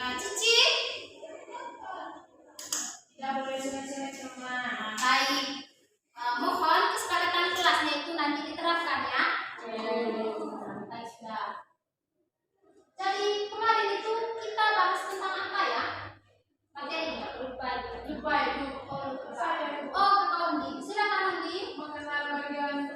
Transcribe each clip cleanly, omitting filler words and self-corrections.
Nah, Cici. Tidak boleh cuma. Baik. Mohon kesepakatan kelasnya itu nanti diterapkan ya. Baik, sudah. Jadi kemarin itu kita bahas tentang apa ya? Materinya. Lupa itu. Oh, Kondi. Silakan Kondi. Mengenal bagian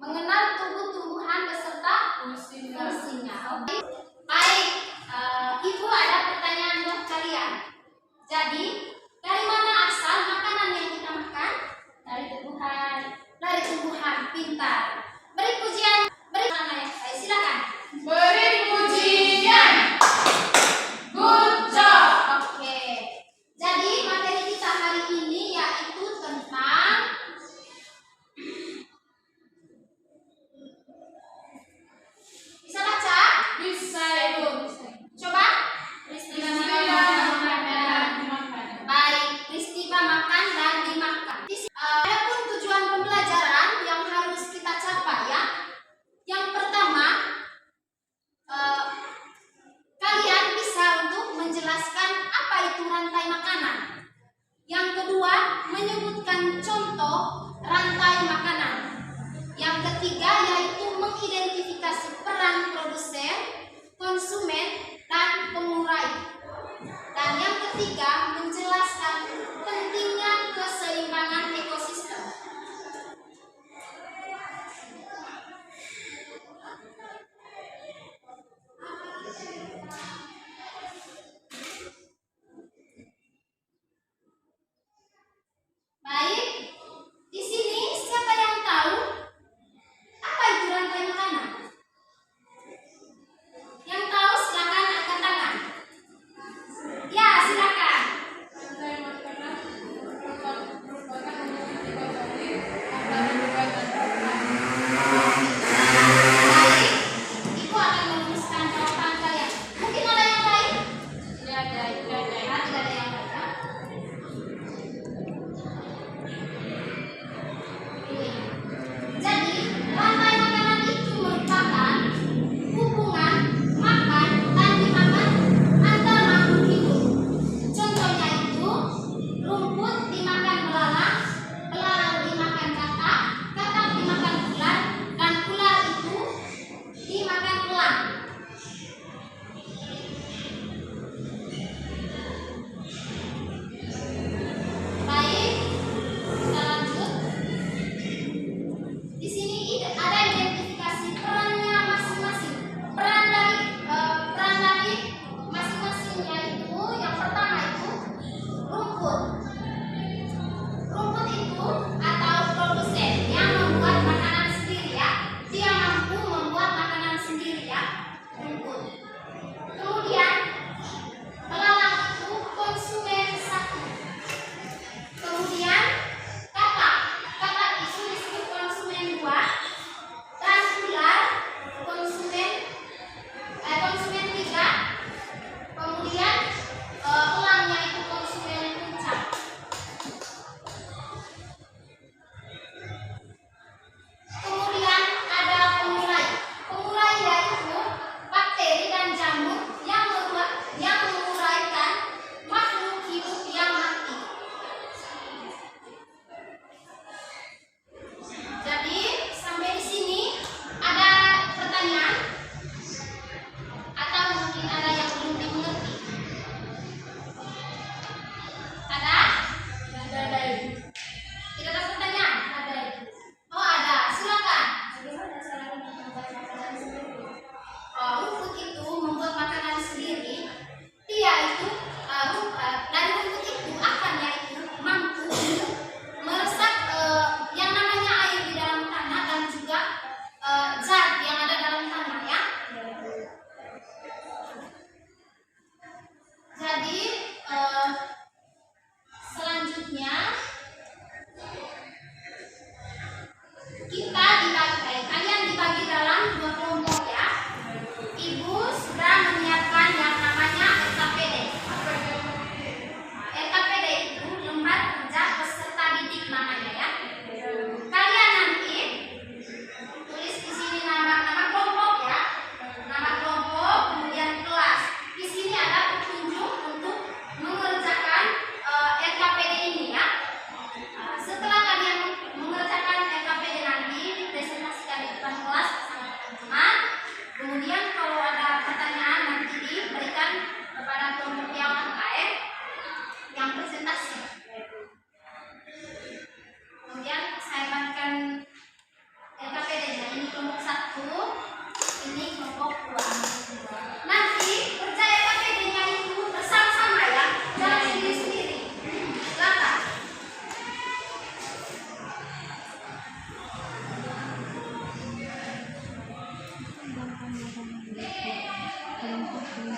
Mengenal tumbuh-tumbuhan beserta fungsinya. Oke. Baik, Ibu ada pertanyaan buat kalian. Jadi, dari mana asal makanan yang kita makan? Dari tumbuhan. Pintar. Beri pujian. Beri mana ya? Baik, silakan. Beri pujian. Good job. Oke. Jadi materi kita hari ini yaitu tentang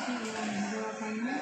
Jawabannya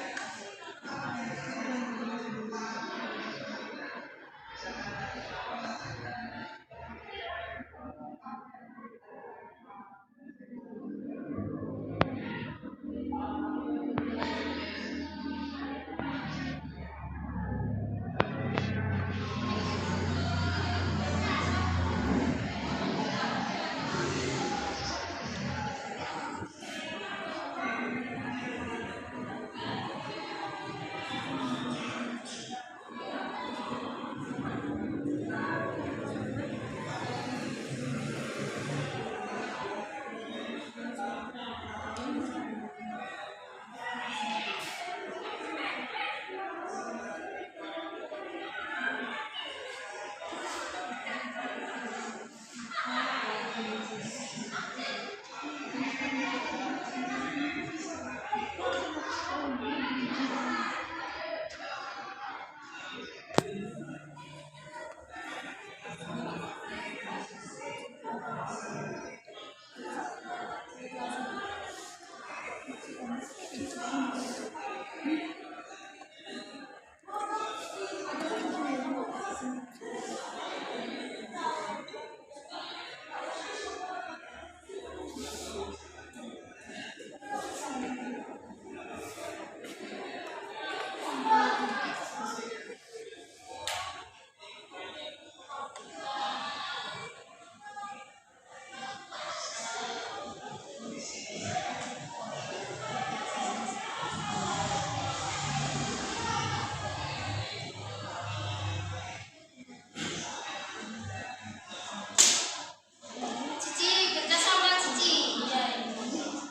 Cici, kerja sama Cici.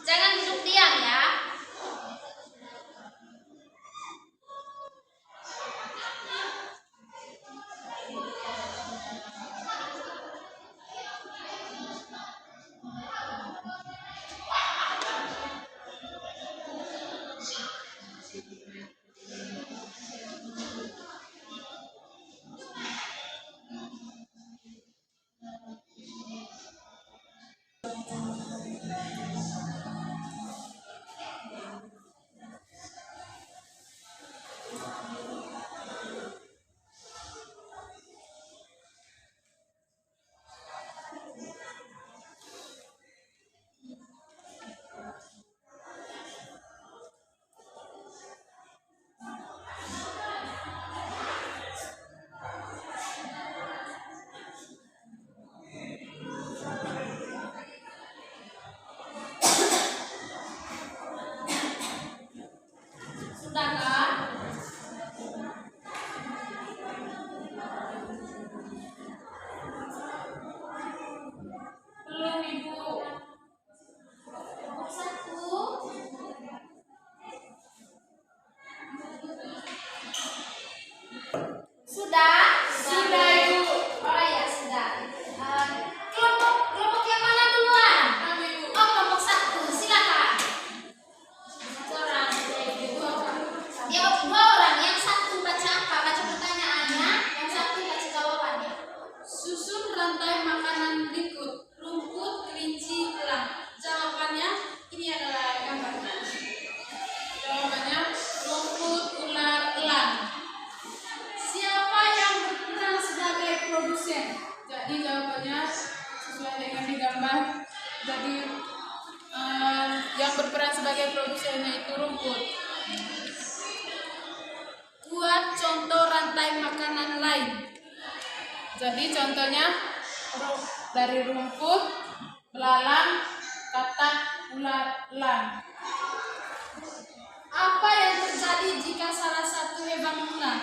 Jangan duduk diam ya. Sudahkah? Belum, Ibu. Kelompok 1. Sudah? Sudah, Ibu. Oh ya, sudah. Kelompok yang mana duluan? Kami, Ibu. Oh, kelompok 1. Silakan. Seorang. Dia dua orang. Yang satu baca apa? Baca pertanyaannya. Yang satu baca jawabannya. Susun rantai makanan berikut: rumput, kelinci, elang. Jawabannya ini adalah gambarnya. Jawabannya rumput, ular, elang. Siapa yang berperan sebagai produsen? Jadi jawabannya sesuai dengan di gambar. Jadi yang berperan sebagai produsennya itu rumput. Buat contoh rantai makanan lain. Jadi contohnya dari rumput, belalang, katak, ular, elang. Apa yang terjadi jika salah satu hewan punah?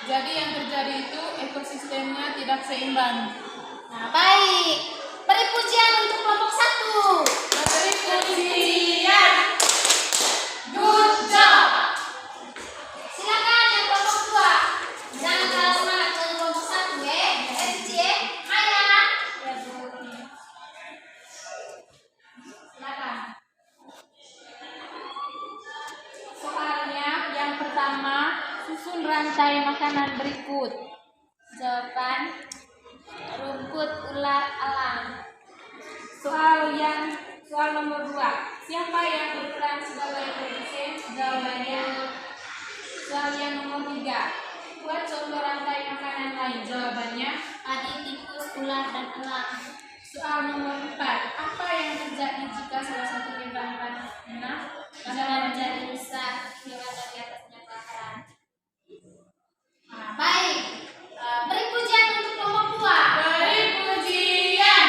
Jadi yang terjadi itu ekosistemnya tidak seimbang. Nah, baik. Beri pujian untuk kelompok 1. Beri pujian. Good job. Silakan yang kelompok 2. Jangan kalah semangat dengan kelompok 1 ya. Cici ya. Maya. Silakan. soalnya yang pertama, susun rantai makanan berikut. Jawaban rumput, ular, elang. Soal yang Soal nomor 2. Siapa yang berperan sebagai produsen? Jawabannya. Soal yang nomor 3. Buat contoh rantai makanan lain. Jawabannya. Padi, tikus, ular, dan elang. Soal nomor 4. Apa yang terjadi jika salah satu hewan punah? Pada menjadi rusak, hewan dari atasnya kelaparan. Nah, baik. Beri pujian untuk kelompok 2. Beri pujian.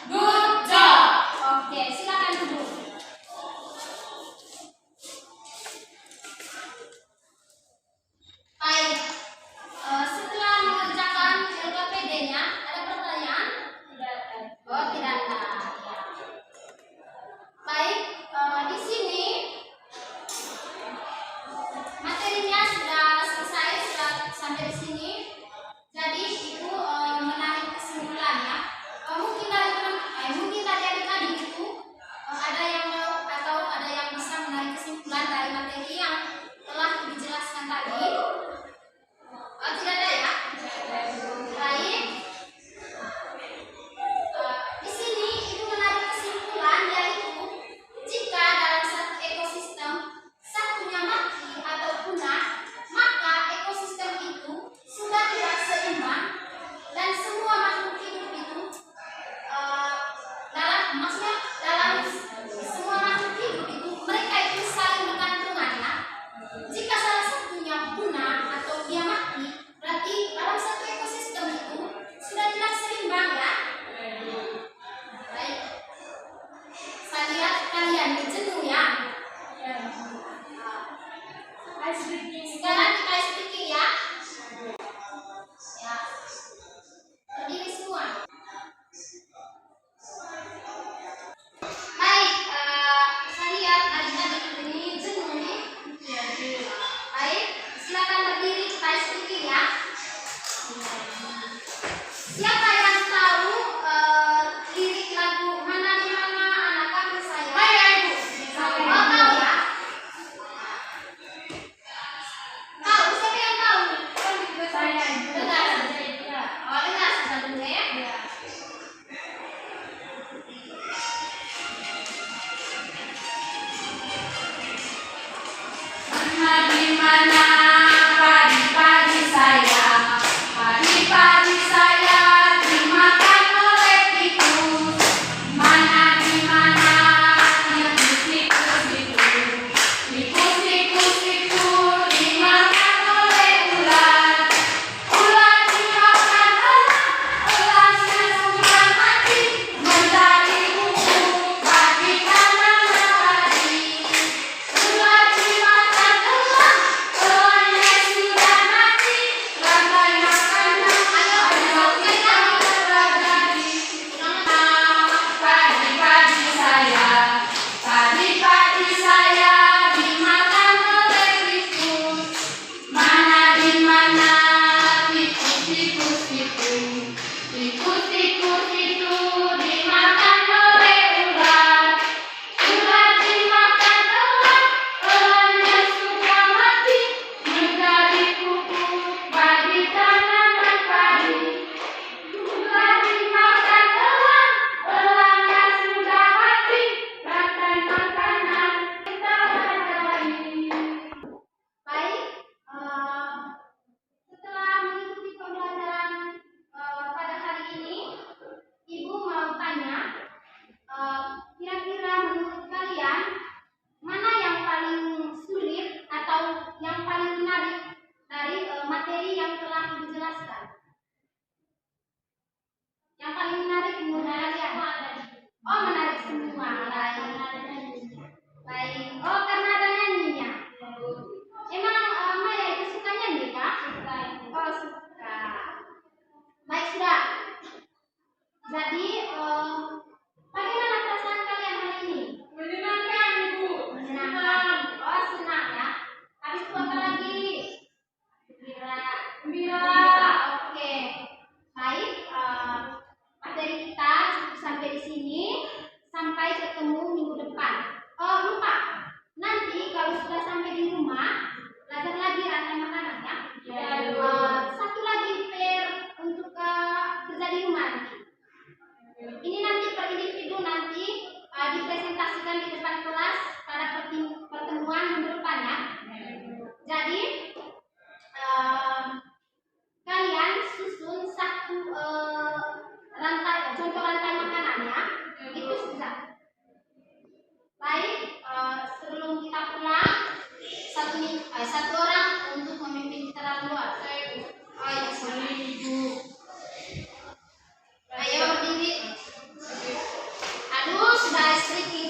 Good job. Oke, silakan duduk. Baik. Setelah mengerjakan LKPD-nya, ada pertanyaan? Tidak ada. Oh, tidak ada. Ya. Baik, di sini buruan minggu depan ya. Jadi kalian susun satu contoh rantai makanannya itu susah. Baik, sebelum kita pulang satu orang untuk memimpin kita keluar. Ayo, ayo berdiri. Aduh, sudah istri